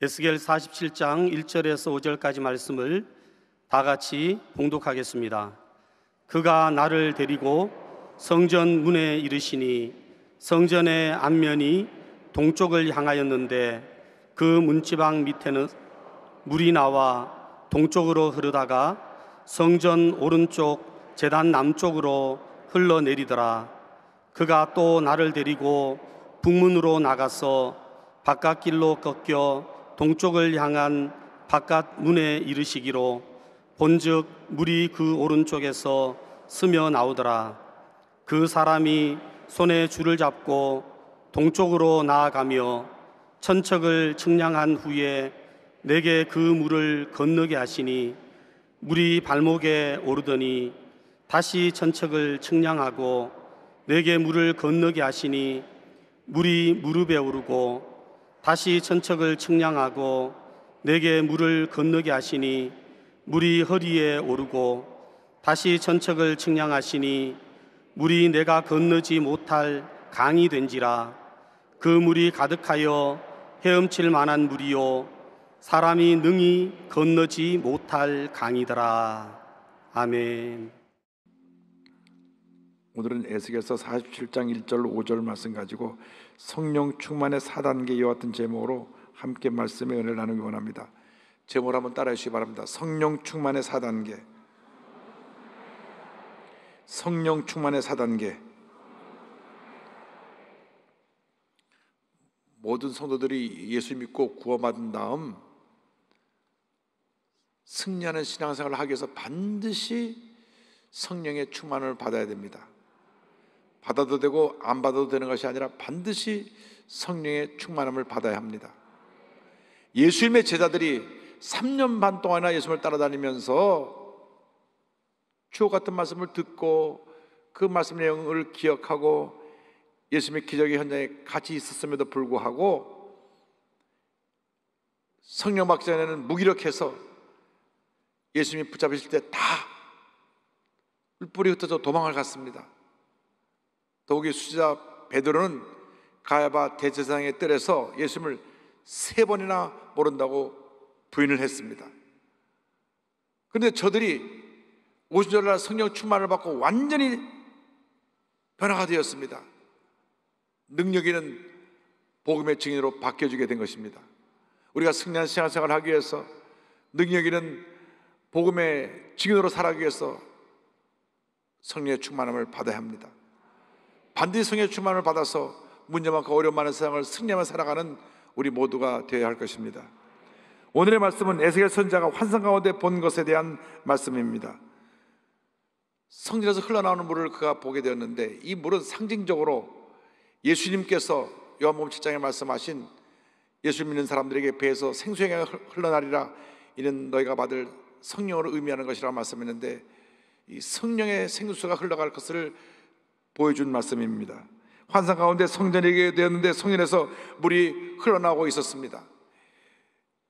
에스겔 47장 1절에서 5절까지 말씀을 다 같이 봉독하겠습니다. 그가 나를 데리고 성전 문에 이르시니 성전의 앞면이 동쪽을 향하였는데 그 문지방 밑에는 물이 나와 동쪽으로 흐르다가 성전 오른쪽 제단 남쪽으로 흘러내리더라. 그가 또 나를 데리고 북문으로 나가서 바깥길로 꺾여 동쪽을 향한 바깥 문에 이르시기로 본즉 물이 그 오른쪽에서 스며 나오더라. 그 사람이 손에 줄을 잡고 동쪽으로 나아가며 천척을 측량한 후에 내게 그 물을 건너게 하시니 물이 발목에 오르더니 다시 천척을 측량하고 내게 물을 건너게 하시니 물이 무릎에 오르고 다시 천척을 측량하고 내게 물을 건너게 하시니 물이 허리에 오르고 다시 천척을 측량하시니 물이 내가 건너지 못할 강이 된지라. 그 물이 가득하여 헤엄칠 만한 물이요 사람이 능히 건너지 못할 강이더라. 아멘. 오늘은 에스겔서 47장 1절 5절 말씀 가지고 성령 충만의 4단계 이와 같은 제목으로 함께 말씀의 은혜를 나누기 원합니다. 제목을 한번 따라해 주시기 바랍니다. 성령 충만의 4단계. 성령 충만의 4단계. 모든 성도들이 예수 믿고 구원받은 다음 승리하는 신앙생활을 하기 위해서 반드시 성령의 충만을 받아야 됩니다. 받아도 되고 안 받아도 되는 것이 아니라 반드시 성령의 충만함을 받아야 합니다. 예수님의 제자들이 3년 반 동안이나 예수님을 따라다니면서 주옥 같은 말씀을 듣고 그 말씀 내용을 기억하고 예수님의 기적의 현장에 같이 있었음에도 불구하고 성령 받기 전에는 무기력해서 예수님이 붙잡으실 때 다 뿔뿔이 흩어져 도망을 갔습니다. 더욱이 수지자 베드로는 가야바 대제사장의 뜰에서 예수님을 3번이나 모른다고 부인을 했습니다. 그런데 저들이 오순절날 성령 충만을 받고 완전히 변화가 되었습니다. 능력 있는 복음의 증인으로 바뀌어지게 된 것입니다. 우리가 승리한 신앙생활을 하기 위해서 능력 있는 복음의 증인으로 살아가기 위해서 성령의 충만함을 받아야 합니다. 반드시 성령의 충만을 받아서 문제 많고 어려움 많은 세상을 승리하며 살아가는 우리 모두가 되어야 할 것입니다. 오늘의 말씀은 에스겔 선지자가 환상 가운데 본 것에 대한 말씀입니다. 성전에서 흘러나오는 물을 그가 보게 되었는데 이 물은 상징적으로 예수님께서 요한복음 7장에 말씀하신 예수 믿는 사람들에게 배에서 생수의 강이 흘러나리라, 이는 너희가 받을 성령으로 의미하는 것이라고 말씀했는데 이 성령의 생수가 흘러갈 것을 보여준 말씀입니다. 환상 가운데 성전이 되었는데 성전에서 물이 흘러나오고 있었습니다.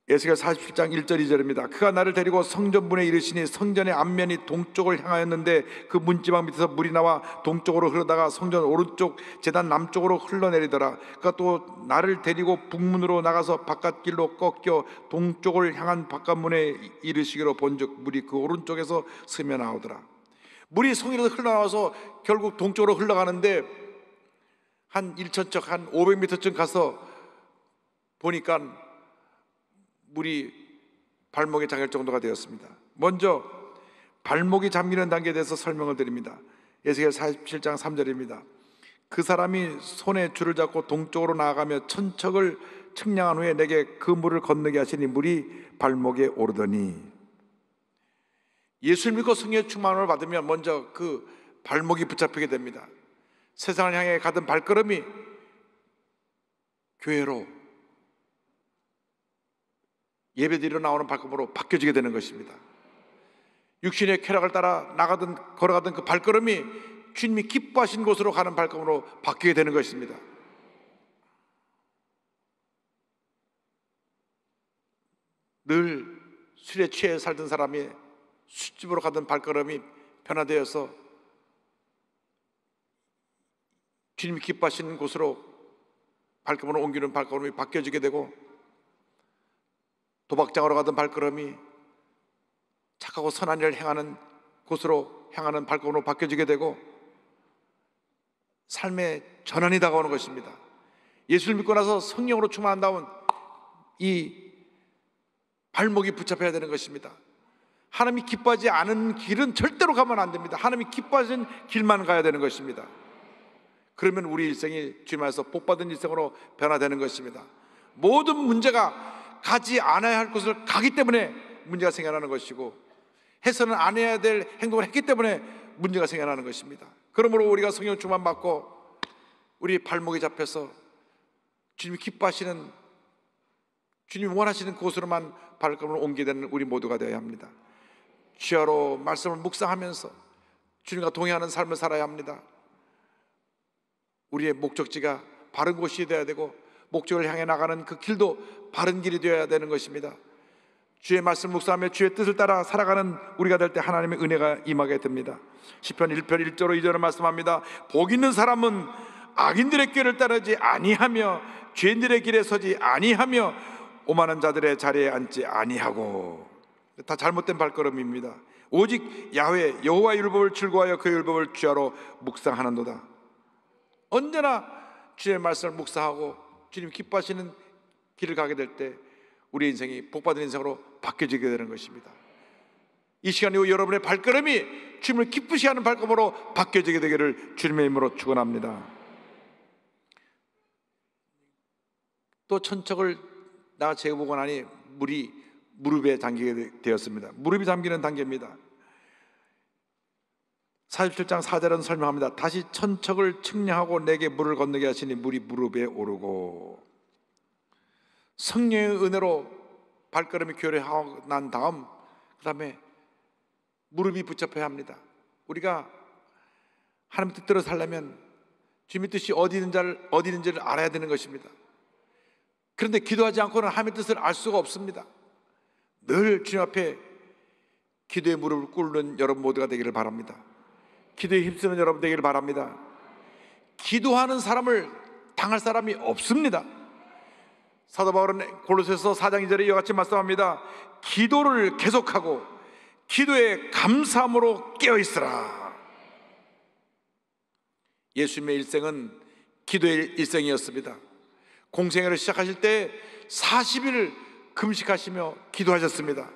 에스겔 47장 1절 2절입니다. 그가 나를 데리고 성전문에 이르시니 성전의 앞면이 동쪽을 향하였는데 그 문지방 밑에서 물이 나와 동쪽으로 흐르다가 성전 오른쪽 제단 남쪽으로 흘러내리더라. 그가 또 나를 데리고 북문으로 나가서 바깥길로 꺾여 동쪽을 향한 바깥문에 이르시기로 본즉 물이 그 오른쪽에서 스며 나오더라. 물이 성전에서 흘러나와서 결국 동쪽으로 흘러가는데 한 1천척 한 500m쯤 가서 보니까 물이 발목에 잠길 정도가 되었습니다. 먼저 발목이 잠기는 단계에 대해서 설명을 드립니다. 에스겔 47장 3절입니다. 그 사람이 손에 줄을 잡고 동쪽으로 나아가며 천척을 측량한 후에 내게 그 물을 건너게 하시니 물이 발목에 오르더니, 예수를 믿고 성령의 충만함을 받으면 먼저 그 발목이 붙잡히게 됩니다. 세상을 향해 가던 발걸음이 교회로, 예배드리러 나오는 발걸음으로 바뀌어지게 되는 것입니다. 육신의 쾌락을 따라 걸어가던 그 발걸음이 주님이 기뻐하신 곳으로 가는 발걸음으로 바뀌게 되는 것입니다. 늘 술에 취해 살던 사람이 술집으로 가던 발걸음이 변화되어서 주님이 기뻐하시는 곳으로 발걸음을 옮기는 발걸음이 바뀌어지게 되고, 도박장으로 가던 발걸음이 착하고 선한 일을 행하는 곳으로 향하는 발걸음으로 바뀌어지게 되고 삶의 전환이 다가오는 것입니다. 예수를 믿고 나서 성령으로 충만한 다음 이 발목이 붙잡혀야 되는 것입니다. 하나님이 기뻐하지 않은 길은 절대로 가면 안 됩니다. 하나님이 기뻐하시는 길만 가야 되는 것입니다. 그러면 우리 일생이 주님 안에서 복받은 일생으로 변화되는 것입니다. 모든 문제가 가지 않아야 할 곳을 가기 때문에 문제가 생겨나는 것이고, 해서는 안 해야 될 행동을 했기 때문에 문제가 생겨나는 것입니다. 그러므로 우리가 성령 충만 받고 우리 발목이 잡혀서 주님이 기뻐하시는, 주님이 원하시는 곳으로만 발걸음을 옮기게 되는 우리 모두가 되어야 합니다. 주야로 말씀을 묵상하면서 주님과 동행하는 삶을 살아야 합니다. 우리의 목적지가 바른 곳이 되어야 되고, 목적을 향해 나가는 그 길도 바른 길이 되어야 되는 것입니다. 주의 말씀 묵상하며 주의 뜻을 따라 살아가는 우리가 될 때 하나님의 은혜가 임하게 됩니다. 시편 1편 1절로 2절을 말씀합니다. 복 있는 사람은 악인들의 길을 따르지 아니하며 죄인들의 길에 서지 아니하며 오만한 자들의 자리에 앉지 아니하고. 다 잘못된 발걸음입니다. 오직 야훼 여호와의 율법을 즐거워하여 그 율법을 주야로 묵상하는도다. 언제나 주의 말씀을 묵상하고 주님 기뻐하시는 길을 가게 될 때 우리 인생이 복받은 인생으로 바뀌어지게 되는 것입니다. 이 시간 이후 여러분의 발걸음이 주님을 기쁘시 하는 발걸음으로 바뀌어지게 되기를 주님의 이름으로 축원합니다. 또 천척을 나가 재보고 나니 물이 무릎에 잠기게 되었습니다. 무릎이 잠기는 단계입니다. 47장 4절은 설명합니다. 다시 천척을 측량하고 내게 물을 건너게 하시니 물이 무릎에 오르고. 성령의 은혜로 발걸음이 교류하고 난 다음 그 다음에 무릎이 붙잡혀야 합니다. 우리가 하나님 뜻대로 살려면 주님의 뜻이 어디 있는지를 알아야 되는 것입니다. 그런데 기도하지 않고는 하나님의 뜻을 알 수가 없습니다. 늘 주님 앞에 기도의 무릎을 꿇는 여러분 모두가 되기를 바랍니다. 기도에 힘쓰는 여러분 되기를 바랍니다. 기도하는 사람을 당할 사람이 없습니다. 사도 바울은 골로새서 4장 2절에 이와 같이 말씀합니다. 기도를 계속하고 기도에 감사함으로 깨어있으라. 예수님의 일생은 기도의 일생이었습니다. 공생애를 시작하실 때 40일 금식하시며 기도하셨습니다.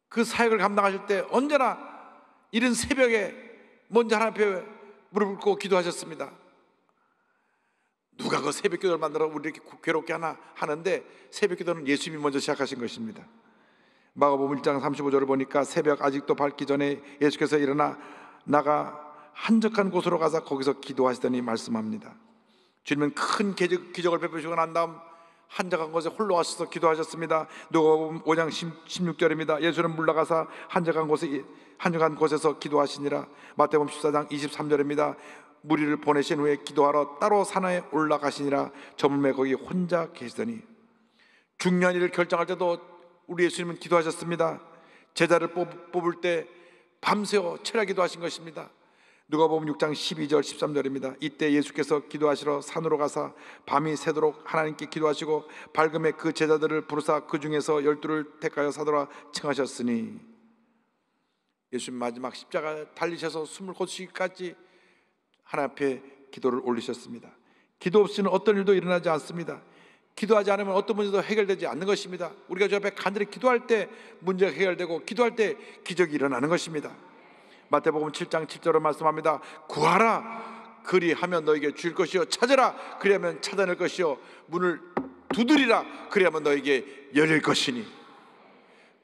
그 사역을 감당하실 때 언제나 이른 새벽에 먼저 하나님 앞에 무릎을 꿇고 기도하셨습니다. 누가 그 새벽 기도를 만들어 우리 이렇게 괴롭게 하는데 새벽 기도는 예수님이 먼저 시작하신 것입니다. 마가복음 1장 35절을 보니까 새벽 아직도 밝기 전에 예수께서 일어나 나가 한적한 곳으로 가서 거기서 기도하시더니 말씀합니다. 주님은 큰 기적을 베푸시고 난 다음 한적한 곳에 홀로 가셔서 기도하셨습니다. 누가복음 5장 16절입니다. 예수는 물러가서 한적한 곳에서 기도하시니라. 마태복음 14장 23절입니다. 무리를 보내신 후에 기도하러 따로 산에 올라가시니라. 저물매 거기 혼자 계시더니. 중요한 일을 결정할 때도 우리 예수님은 기도하셨습니다. 제자를 뽑을 때 밤새워 철야 기도하신 것입니다. 누가복음 6장 12절 13절입니다. 이때 예수께서 기도하시러 산으로 가사 밤이 새도록 하나님께 기도하시고 밝음에 그 제자들을 부르사 그 중에서 12를 택하여 사도라 칭하셨으니. 예수님 마지막 십자가 달리셔서 숨을 거두시기까지 하나님 앞에 기도를 올리셨습니다. 기도 없이는 어떤 일도 일어나지 않습니다. 기도하지 않으면 어떤 문제도 해결되지 않는 것입니다. 우리가 주 앞에 간절히 기도할 때 문제가 해결되고 기도할 때 기적이 일어나는 것입니다. 마태복음 7장 7절로 말씀합니다. 구하라 그리하면 너에게 주일 것이요 찾으라 그리하면 찾아낼 것이요 문을 두드리라 그리하면 너에게 열릴 것이니.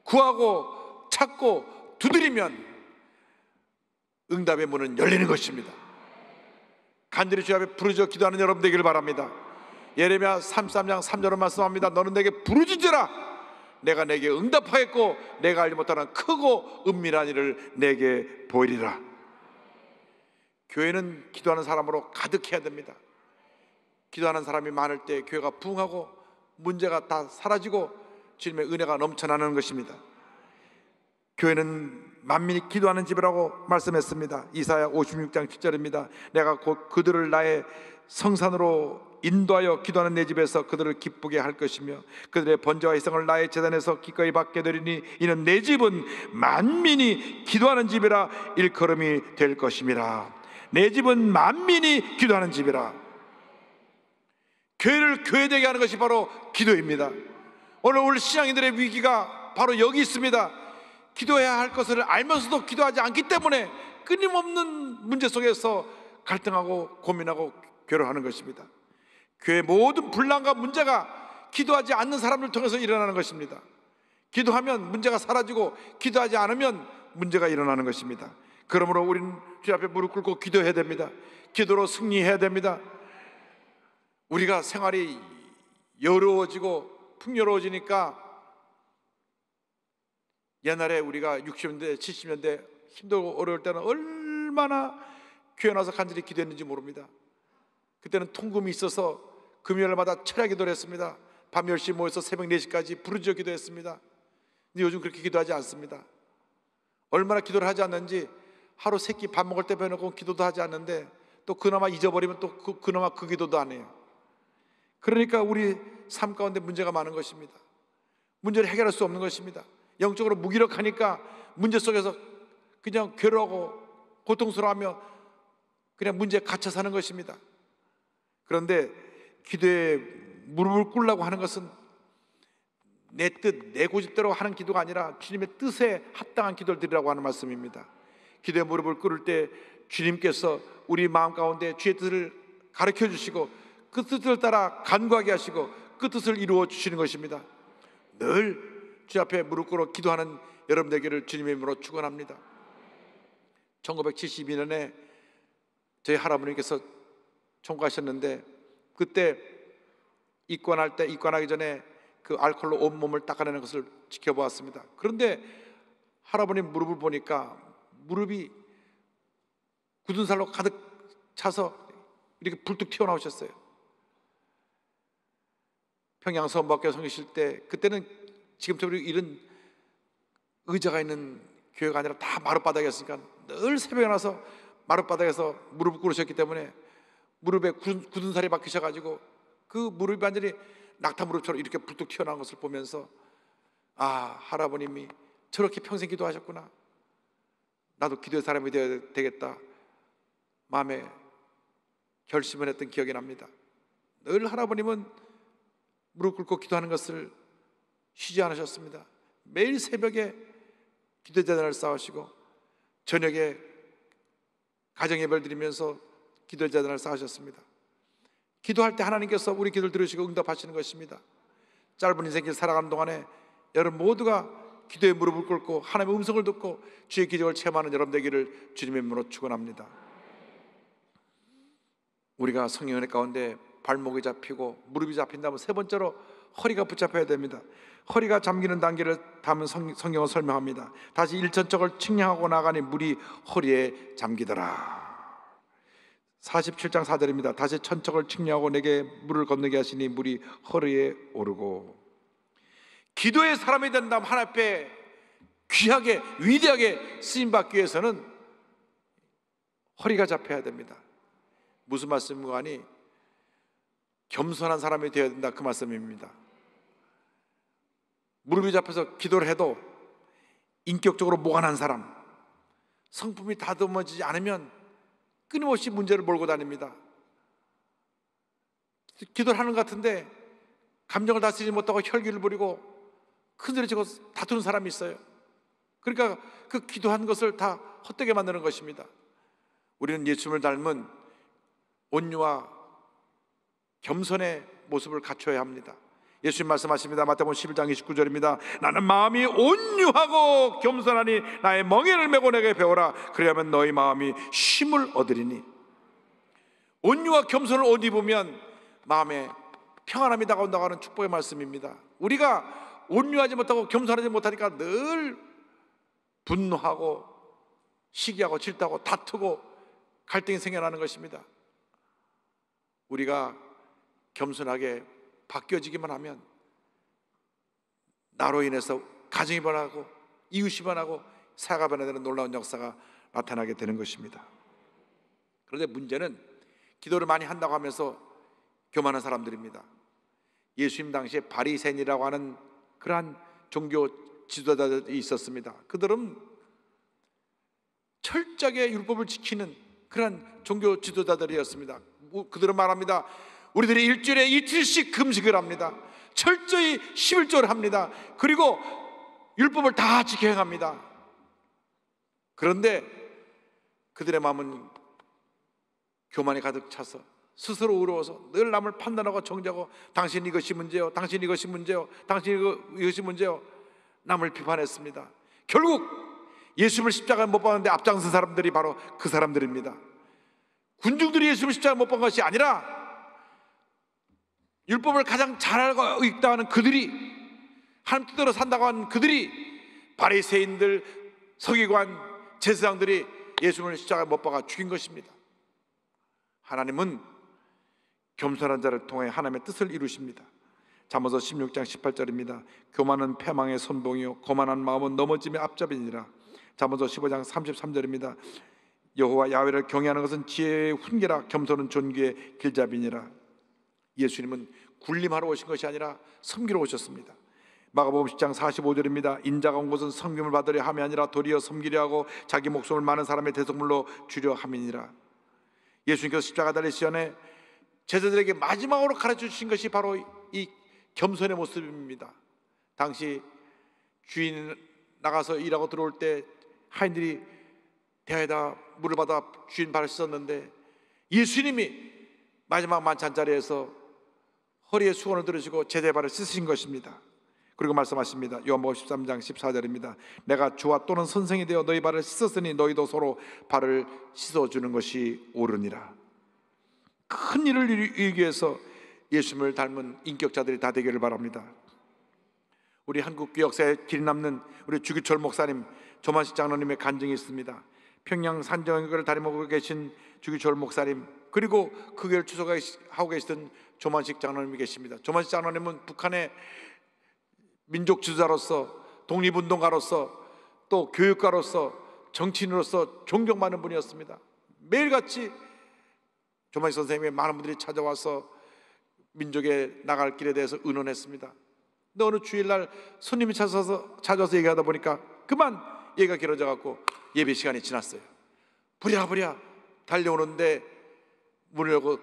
구하고 찾고 두드리면 응답의 문은 열리는 것입니다. 간절히 주 앞에 부르짖어 기도하는 여러분 되기를 바랍니다. 예레미야 33장 3절로 말씀합니다. 너는 내게 부르짖으라 내가 내게 응답하겠고 내가 알지 못하는 크고 은밀한 일을 내게 보이리라. 교회는 기도하는 사람으로 가득해야 됩니다. 기도하는 사람이 많을 때 교회가 부흥하고 문제가 다 사라지고 주님의 은혜가 넘쳐나는 것입니다. 교회는 만민이 기도하는 집이라고 말씀했습니다. 이사야 56장 7절입니다. 내가 곧 그들을 나의 성산으로 인도하여 기도하는 내 집에서 그들을 기쁘게 할 것이며 그들의 번제와 희생을 나의 제단에서 기꺼이 받게 되리니 이는 내 집은 만민이 기도하는 집이라 일컬음이 될 것임이라. 내 집은 만민이 기도하는 집이라. 교회를 교회되게 하는 것이 바로 기도입니다. 오늘 우리 신앙인들의 위기가 바로 여기 있습니다. 기도해야 할 것을 알면서도 기도하지 않기 때문에 끊임없는 문제 속에서 갈등하고 고민하고 괴로워하는 것입니다. 교회의 모든 분란과 문제가 기도하지 않는 사람을 통해서 일어나는 것입니다. 기도하면 문제가 사라지고 기도하지 않으면 문제가 일어나는 것입니다. 그러므로 우리는 주 앞에 무릎 꿇고 기도해야 됩니다. 기도로 승리해야 됩니다. 우리가 생활이 여로워지고 풍요로워지니까 옛날에 우리가 60년대 70년대 힘들고 어려울 때는 얼마나 교회 나서 간절히 기도했는지 모릅니다. 그때는 통금이 있어서 금요일마다 철야 기도를 했습니다. 밤 10시 모여서 새벽 4시까지 부르짖어 기도했습니다. 근데 요즘 그렇게 기도하지 않습니다. 얼마나 기도를 하지 않는지 하루 세 끼 밥 먹을 때 빼놓고 기도도 하지 않는데 또 그나마 잊어버리면 또 그나마 그 기도도 안 해요. 그러니까 우리 삶 가운데 문제가 많은 것입니다. 문제를 해결할 수 없는 것입니다. 영적으로 무기력하니까 문제 속에서 그냥 괴로워하고 고통스러워하며 그냥 문제에 갇혀 사는 것입니다. 그런데 기도에 무릎을 꿇으려고 하는 것은 내 뜻, 내 고집대로 하는 기도가 아니라 주님의 뜻에 합당한 기도를 드리라고 하는 말씀입니다. 기도에 무릎을 꿇을 때 주님께서 우리 마음 가운데 주의 뜻을 가르쳐 주시고 그 뜻을 따라 간구하게 하시고 그 뜻을 이루어 주시는 것입니다. 늘 주 앞에 무릎 꿇어 기도하는 여러분 되기를 주님의 이름으로 축원합니다. 1972년에 저희 할아버님께서 총괄하셨는데 그때 입관하기 전에 그 알코올로 온몸을 닦아내는 것을 지켜보았습니다. 그런데 할아버님 무릎을 보니까 무릎이 굳은 살로 가득 차서 이렇게 불뚝 튀어나오셨어요. 평양 선박교회 섬기실 때 그때는 지금처럼 이런 의자가 있는 교회가 아니라 다 마룻바닥이었으니까 늘 새벽에 나서 마룻바닥에서 무릎을 꿇으셨기 때문에 무릎에 굳은 살이 박히셔가지고 그 무릎이 완전히 낙타 무릎처럼 이렇게 불뚝 튀어나온 것을 보면서 아, 할아버님이 저렇게 평생 기도하셨구나. 나도 기도의 사람이 되어야 되겠다. 마음에 결심을 했던 기억이 납니다. 늘 할아버님은 무릎 꿇고 기도하는 것을 쉬지 않으셨습니다. 매일 새벽에 기도제단을 쌓으시고 저녁에 가정예배를 드리면서 기도제단을 쌓으셨습니다. 기도할 때 하나님께서 우리 기도를 들으시고 응답하시는 것입니다. 짧은 인생길 살아가는 동안에 여러분 모두가 기도에 무릎을 꿇고 하나님의 음성을 듣고 주의 기적을 체험하는 여러분 되기를 주님의 이름으로 축원합니다. 우리가 성령 은혜 가운데 발목이 잡히고 무릎이 잡힌다면 세 번째로 허리가 붙잡혀야 됩니다. 허리가 잠기는 단계를 다음은 성경은 설명합니다. 다시 일천척을 측량하고 나가니 물이 허리에 잠기더라. 47장 4절입니다. 다시 천척을 측량하고 내게 물을 건너게 하시니 물이 허리에 오르고. 기도의 사람이 된다면 하나님 앞에 귀하게 위대하게 쓰임받기 위해서는 허리가 잡혀야 됩니다. 무슨 말씀인가 하니 겸손한 사람이 되어야 된다, 그 말씀입니다. 무릎이 잡혀서 기도를 해도 인격적으로 모관한 사람, 성품이 다듬어지지 않으면 끊임없이 문제를 몰고 다닙니다. 기도를 하는 것 같은데 감정을 다스리지 못하고 혈기를 부리고 큰소리 치고 다투는 사람이 있어요. 그러니까 그 기도한 것을 다 헛되게 만드는 것입니다. 우리는 예수님을 닮은 온유와 겸손의 모습을 갖춰야 합니다. 예수님 말씀하십니다. 마태복음 11장 29절입니다. 나는 마음이 온유하고 겸손하니 나의 멍에를 메고 내게 배우라. 그리하면 너희 마음이 쉼을 얻으리니. 온유와 겸손을 옷 입으면 마음에 평안함이 다가온다고 하는 축복의 말씀입니다. 우리가 온유하지 못하고 겸손하지 못하니까 늘 분노하고 시기하고 질투하고 다투고 갈등이 생겨나는 것입니다. 우리가 겸손하게 바뀌어지기만 하면 나로 인해서 가정이 변하고 이웃이 변하고 사회가 변화되는 놀라운 역사가 나타나게 되는 것입니다. 그런데 문제는 기도를 많이 한다고 하면서 교만한 사람들입니다. 예수님 당시에 바리새인이라고 하는 그러한 종교 지도자들이 있었습니다. 그들은 철저하게 율법을 지키는 그러한 종교 지도자들이었습니다. 그들은 말합니다. 우리들이 일주일에 이틀씩 금식을 합니다. 철저히 11조를 합니다. 그리고 율법을 다 지켜 행합니다. 그런데 그들의 마음은 교만이 가득 차서 스스로 의로워서 늘 남을 판단하고 정죄하고 당신 이것이 문제요, 당신 이것이 문제요, 당신 이것이 문제요, 남을 비판했습니다. 결국 예수님을 십자가에 못 박았는데 앞장선 사람들이 바로 그 사람들입니다. 군중들이 예수님을 십자가에 못 박은 것이 아니라 율법을 가장 잘 알고 있다 하는 그들이, 하나님 뜻대로 산다고 하는 그들이, 바리새인들, 서기관, 제사장들이 예수님을 십자가에 못 박아 죽인 것입니다. 하나님은 겸손한 자를 통해 하나님의 뜻을 이루십니다. 잠언서 16장 18절입니다. 교만은 패망의 선봉이요 거만한 마음은 넘어짐의 앞잡이니라. 잠언서 15장 33절입니다. 여호와 야훼를 경외하는 것은 지혜의 훈계라 겸손은 존귀의 길잡이니라. 예수님은 군림하러 오신 것이 아니라 섬기러 오셨습니다. 마가복음 10장 45절입니다. 인자가 온 것은 섬김을 받으려 함이 아니라 도리어 섬기려 하고 자기 목숨을 많은 사람의 대속물로 주려 함이니라. 예수님께서 십자가 달리시기 전에 제자들에게 마지막으로 가르쳐 주신 것이 바로 이 겸손의 모습입니다. 당시 주인 나가서 일하고 들어올 때 하인들이 대야에다 물을 받아 주인 발을 씻었는데 예수님이 마지막 만찬 자리에서 허리에 수건을 들으시고 제자의 발을 씻으신 것입니다. 그리고 말씀하십니다. 요한복음 13장 14절입니다. 내가 주와 또는 선생이 되어 너희 발을 씻었으니 너희도 서로 발을 씻어주는 것이 옳으니라. 큰 일을 이루기 위해서 예수님을 닮은 인격자들이 다 되기를 바랍니다. 우리 한국 교역사에 길이 남는 우리 주기철 목사님, 조만식 장로님의 간증이 있습니다. 평양 산정교를 다니고 계신 주기철 목사님, 그리고 그 교회를 추석하고 계시던 조만식 장로님이 계십니다. 조만식 장로님은 북한의 민족 지도자로서, 독립운동가로서, 또 교육가로서, 정치인으로서 존경받는 분이었습니다. 매일같이 조만식 선생님의 많은 분들이 찾아와서 민족에 나갈 길에 대해서 의논했습니다. 근데 어느 주일날 손님이 찾아와서 얘기하다 보니까 그만 얘기가 길어져 갖고 예배 시간이 지났어요. 부랴부랴 달려오는데 문을 열고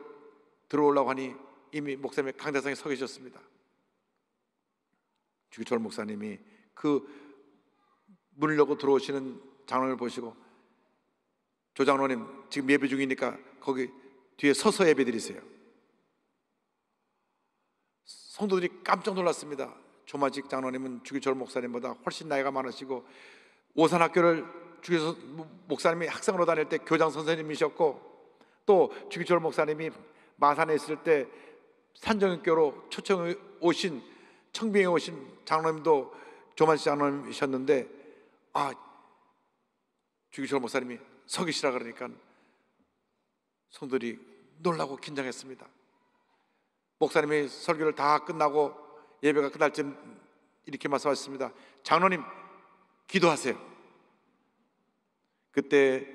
들어오려고 하니 이미 목사님의 강대상에 서 계셨습니다. 주기철 목사님이 그 문을 열고 들어오시는 장로를 보시고, 조 장로님 지금 예배 중이니까 거기 뒤에 서서 예배 드리세요. 성도들이 깜짝 놀랐습니다. 조만식 장로님은 주기철 목사님보다 훨씬 나이가 많으시고 오산학교를 주기철 목사님이 학생으로 다닐 때 교장 선생님이셨고, 또 주기철 목사님이 마산에 있을 때 산정학교로 초청해 오신, 청빙에 오신 장로님도 조만식 장로님이셨는데, 주기철 목사님이 서 계시라 그러니까 성도들이 놀라고 긴장했습니다. 목사님이 설교를 다 끝나고 예배가 끝날 쯤 이렇게 말씀하셨습니다. 장로님, 기도하세요. 그때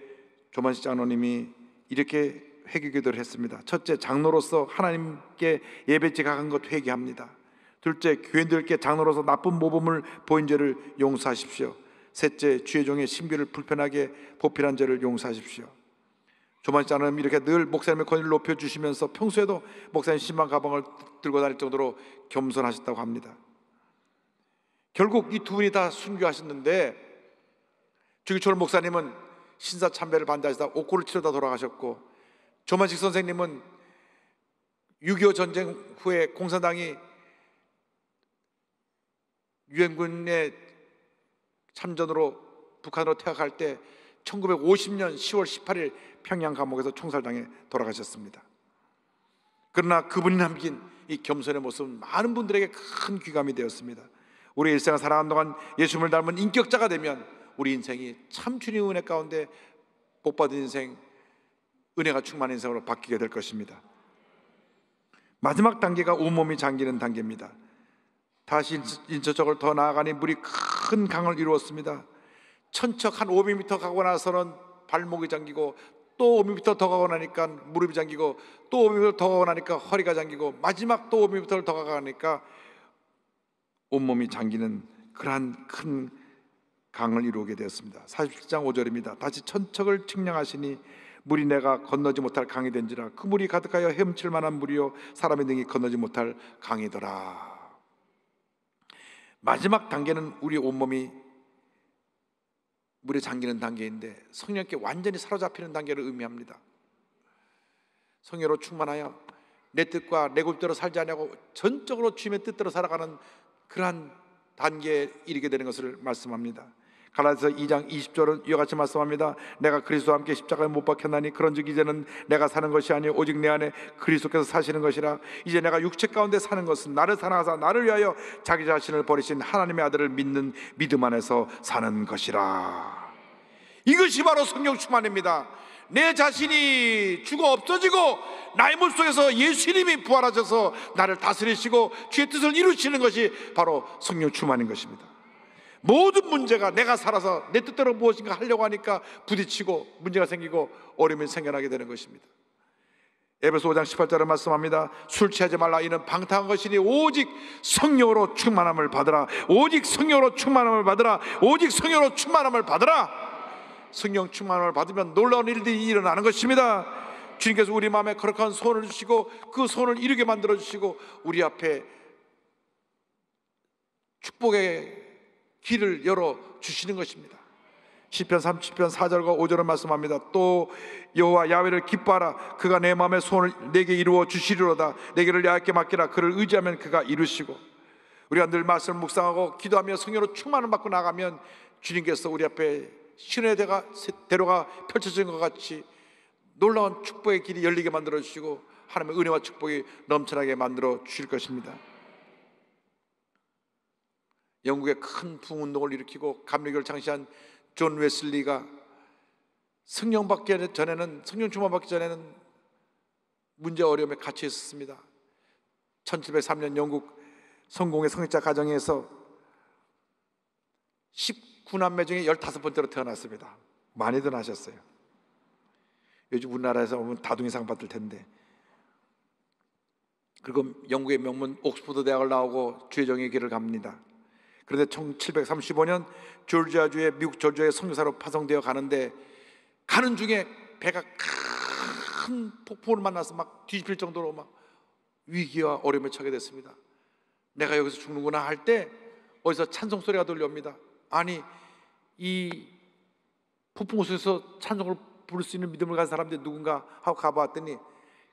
조만식 장로님이 이렇게 회개 기도를 했습니다. 첫째, 장로로서 하나님께 예배 지각한 것 회개합니다. 둘째, 교인들께 장로로서 나쁜 모범을 보인 죄를 용서하십시오. 셋째, 주의 종의 신비를 불편하게 보필한 죄를 용서하십시오. 조만식 장로님 이렇게 늘 목사님의 권위를 높여주시면서 평소에도 목사님 신방 가방을 들고 다닐 정도로 겸손하셨다고 합니다. 결국 이 두 분이 다 순교하셨는데, 주기철 목사님은 신사참배를 반대하시다 옥고를 치르다 돌아가셨고, 조만식 선생님은 6.25 전쟁 후에 공산당이 유엔군의 참전으로 북한으로 퇴학할 때 1950년 10월 18일 평양 감옥에서 총살당해 돌아가셨습니다. 그러나 그분이 남긴 이 겸손의 모습은 많은 분들에게 큰 귀감이 되었습니다. 우리 일생을 살아가는 동안 예수님을 닮은 인격자가 되면 우리 인생이 참 주님의 은혜 가운데 복받은 인생, 은혜가 충만한 인생으로 바뀌게 될 것입니다. 마지막 단계가 온몸이 잠기는 단계입니다. 다시 인처적으로 더 나아가니 물이 큰 강을 이루었습니다. 천척 한 500m 가고 나서는 발목이 잠기고 또 5미터 더 가고 나니까 무릎이 잠기고, 또 5미터 더 가고 나니까 허리가 잠기고, 마지막 또 5미터를 더 가니까 온몸이 잠기는 그러한 큰 강을 이루게 되었습니다. 47장 5절입니다. 다시 천척을 측량하시니 물이 내가 건너지 못할 강이 된지라. 그 물이 가득하여 헤엄칠 만한 물이요 사람의 등이 건너지 못할 강이더라. 마지막 단계는 우리 온몸이 물에 잠기는 단계인데, 성령께 완전히 사로잡히는 단계를 의미합니다. 성령으로 충만하여 내 뜻과 내 굴대로 살지 않냐고 전적으로 주님의 뜻대로 살아가는 그러한 단계에 이르게 되는 것을 말씀합니다. 갈라디아서 2장 20절은 이와 같이 말씀합니다. 내가 그리스도와 함께 십자가에 못 박혔나니 그런즉 이제는 내가 사는 것이 아니요 오직 내 안에 그리스도께서 사시는 것이라. 이제 내가 육체 가운데 사는 것은 나를 사랑하사 나를 위하여 자기 자신을 버리신 하나님의 아들을 믿는 믿음 안에서 사는 것이라. 이것이 바로 성령 충만입니다. 내 자신이 죽어 없어지고 나의 몸 속에서 예수님이 부활하셔서 나를 다스리시고 주의 뜻을 이루시는 것이 바로 성령 충만인 것입니다. 모든 문제가 내가 살아서 내 뜻대로 무엇인가 하려고 하니까 부딪히고 문제가 생기고 어려움이 생겨나게 되는 것입니다. 에베소 5장 18절에 말씀합니다. 술 취하지 말라. 이는 방탕한 것이니 오직 성령으로 충만함을 받으라. 오직 성령으로 충만함을 받으라. 오직 성령으로 충만함을 받으라. 성령 충만함을 받으면 놀라운 일들이 일어나는 것입니다. 주님께서 우리 마음에 거룩한 소원을 주시고 그 소원을 이루게 만들어 주시고 우리 앞에 축복의 길을 열어 주시는 것입니다. 시편 30편 4절과 5절은 말씀합니다. 또 여호와 야훼를 기뻐하라. 그가 내 마음의 소원을 내게 이루어 주시리로다. 내게를 야훼께 맡기라. 그를 의지하면 그가 이루시고. 우리가 늘 말씀을 묵상하고 기도하며 성령으로 충만을 받고 나가면 주님께서 우리 앞에 신의 대로가 펼쳐진 것 같이 놀라운 축복의 길이 열리게 만들어 주시고 하나님의 은혜와 축복이 넘쳐나게 만들어 주실 것입니다. 영국의 큰 부흥운동을 일으키고 감리교를 창시한 존 웨슬리가 성령 충만 받기 전에는 문제 어려움에 갇혀 있었습니다. 1703년 영국 성공의 성직자 가정에서 19남매 중에 15번째로 태어났습니다. 많이들 하셨어요. 요즘 우리나라에서 보면 다둥이상 받을 텐데. 그리고 영국의 명문 옥스퍼드 대학을 나오고 주의정의 길을 갑니다. 그런데 1735년 조지아주의 미국 조지아의 선교사로 파송되어 가는데 가는 중에 배가 큰 폭풍을 만나서 막 뒤집힐 정도로 막 위기와 어려움에 처하게 됐습니다. 내가 여기서 죽는구나 할 때 어디서 찬송 소리가 들려옵니다. 아니 이 폭풍 속에서 찬송을 부를 수 있는 믿음을 가진 사람들이 누군가 하고 가봤더니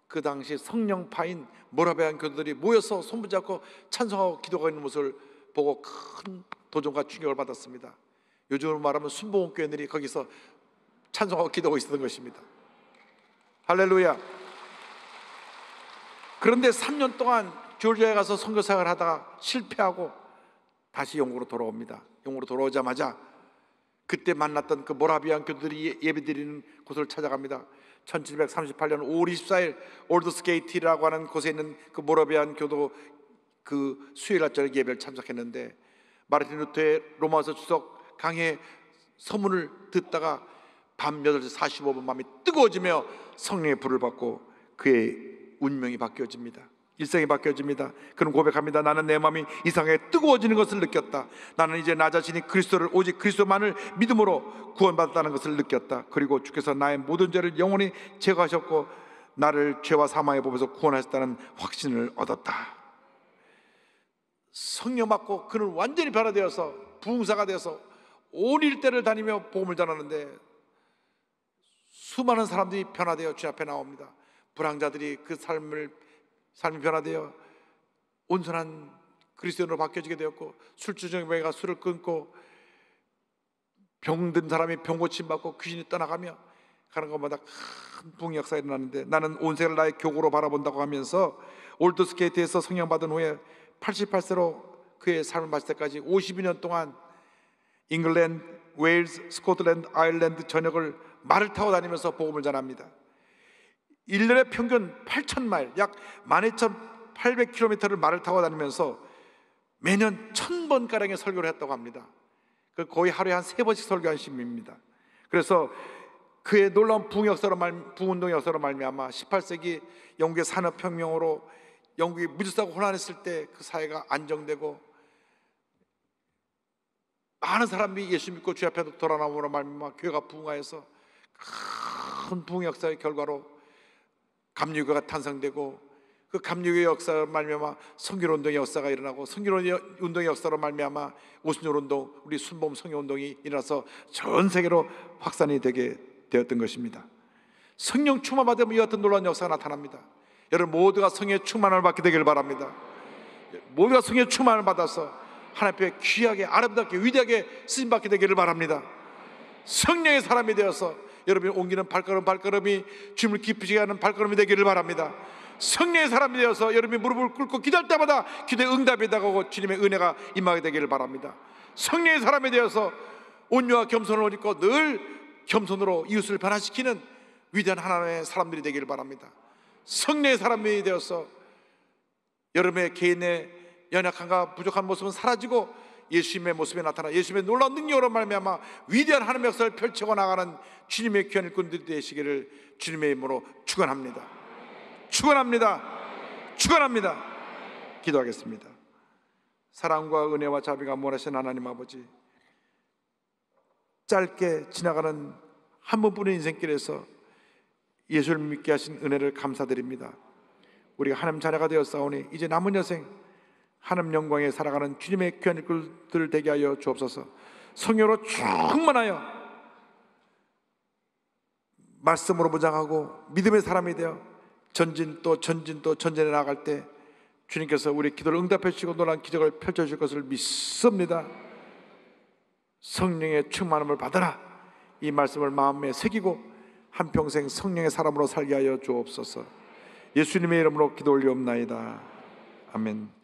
그 당시 성령파인 모라비안 교도들이 모여서 손붙잡고 찬송하고 기도하고 있는 모습을 보고 큰 도전과 충격을 받았습니다. 요즘으로 말하면 순복음교회들이 거기서 찬송하고 기도하고 있었던 것입니다. 할렐루야. 그런데 3년 동안 조지아에 가서 선교사역을 하다가 실패하고 다시 영국으로 돌아옵니다. 영국으로 돌아오자마자 그때 만났던 그 모라비안 교도들이 예배드리는 곳을 찾아갑니다. 1738년 5월 24일 올드스게이트라고 하는 곳에 있는 그 모라비안 교도 그 수요일 저녁 예배를 참석했는데 마르틴 루터의 로마서 주석 강해 서문을 듣다가 밤 8시 45분 마음이 뜨거워지며 성령의 불을 받고 그의 운명이 바뀌어집니다. 일생이 바뀌어집니다. 그는 고백합니다. 나는 내 마음이 이상하게 뜨거워지는 것을 느꼈다. 나는 이제 나 자신이 그리스도를 오직 그리스도만을 믿음으로 구원받았다는 것을 느꼈다. 그리고 주께서 나의 모든 죄를 영원히 제거하셨고 나를 죄와 사망의 법에서 구원하셨다는 확신을 얻었다. 성령 받고 그는 완전히 변화되어서 부흥사가 되어서 온 일대를 다니며 복음을 전하는데 수많은 사람들이 변화되어 주 앞에 나옵니다. 불황자들이 그 삶이 변화되어 온전한 그리스도인으로 바뀌어지게 되었고, 술주정뱅이가 술을 끊고 병든 사람이 병 고침 받고 귀신이 떠나가며 가는 것마다 큰 부흥 역사가 일어나는데, 나는 온 세계를 나의 교구로 바라본다고 하면서 올드스케이트에서 성령 받은 후에 88세로 그의 삶을 마칠 때까지 52년 동안 잉글랜드, 웨일스, 스코틀랜드, 아일랜드 전역을 말을 타고 다니면서 복음을 전합니다. 1년에 평균 8,000마일, 약 12,800km를 말을 타고 다니면서 매년 1,000번가량의 설교를 했다고 합니다. 거의 하루에 한 3번씩 설교한 신입니다. 그래서 그의 놀라운 부흥운동 역사로 말미암아 18세기 영국의 산업혁명으로 영국이 무질서하고 혼란했을 때 그 사회가 안정되고 많은 사람이 예수 믿고 주 앞에 돌아나옴으로 말미암아 교회가 부흥하여서 큰 부흥 역사의 결과로 감리교가 탄생되고, 그 감리교의 역사로 말미암아 성결운동의 역사가 일어나고, 성결운동의 역사로 말미암아 오순절운동, 우리 순복음 성결운동이 일어나서 전 세계로 확산이 되게 되었던 것입니다. 성령 충만 받으면 이와 같은 놀라운 역사가 나타납니다. 여러분 모두가 성령의 충만을 받게 되기를 바랍니다. 모두가 성령의 충만을 받아서 하나님 앞에 귀하게 아름답게 위대하게 쓰임받게 되기를 바랍니다. 성령의 사람이 되어서 여러분이 옮기는 발걸음이 주님을 기쁘시게 하는 발걸음이 되기를 바랍니다. 성령의 사람이 되어서 여러분이 무릎을 꿇고 기도할 때마다 기도의 응답이 다가오고 주님의 은혜가 임하게 되기를 바랍니다. 성령의 사람이 되어서 온유와 겸손을 입고 늘 겸손으로 이웃을 변화시키는 위대한 하나님의 사람들이 되기를 바랍니다. 성령의 사람이 되어서 여러분의 개인의 연약함과 부족한 모습은 사라지고 예수님의 모습에 나타나 예수님의 놀라운 능력으로 말미암아 위대한 하나님의 역사를 펼치고 나가는 주님의 귀한 일꾼들이 되시기를 주님의 이름으로 축원합니다. 축원합니다. 축원합니다. 기도하겠습니다. 사랑과 은혜와 자비가 무한하신 하나님 아버지, 짧게 지나가는 한 번뿐인 인생길에서 예수를 믿게 하신 은혜를 감사드립니다. 우리가 하나님 자녀가 되었사오니 이제 남은 여생 하나님 영광에 살아가는 주님의 귀한 일꾼들 되게 하여 주옵소서. 성령으로 충만하여 말씀으로 무장하고 믿음의 사람이 되어 전진 또 전진에 나아갈 때 주님께서 우리 기도를 응답해 주시고 놀라운 기적을 펼쳐 주실 것을 믿습니다. 성령의 충만함을 받아라, 이 말씀을 마음에 새기고 한평생 성령의 사람으로 살게 하여 주옵소서. 예수님의 이름으로 기도 올리옵나이다. 아멘.